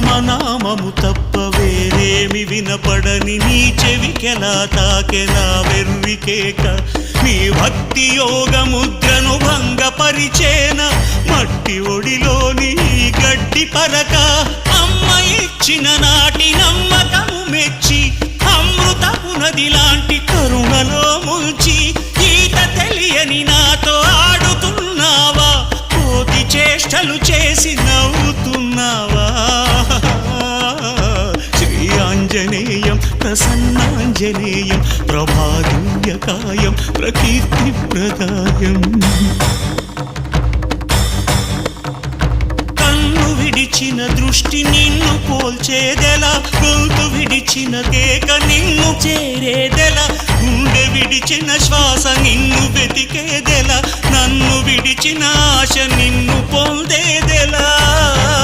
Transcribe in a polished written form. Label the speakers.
Speaker 1: రామనామము తప్ప వేరేమి వినపడని నీ చెవికెలా తాకెలా వెర్రికేక నీ భక్తి యోగ ముద్రను భంగపరిచేన మట్టి ఒడిలోని గడ్డి పరక అమ్మ ఇచ్చిన నాటి నమ్మకము మెచ్చి అమృతపు నది లాంటి కరుణలో ముంచి ఈత తెలియని నాతో ఆడుతున్నావా కోతి చేష్టలు చేసి నవ్వుతున్నావా శ్రీ ఆంజనేయం ప్రసన్నాంజనేయం ప్రభాదివ్యకాయం ప్రకీర్తిప్రదాయం కన్ను విడిచిన దృష్టి నిన్ను పోల్చేదెలా గొంతు విడిచిన కేక నిన్ను చేరేదెలా గుండె విడిచిన శ్వాస నిన్ను వెతికేదెలా నన్ను విడిచిన ఆశ నిన్ను పొందేదెలా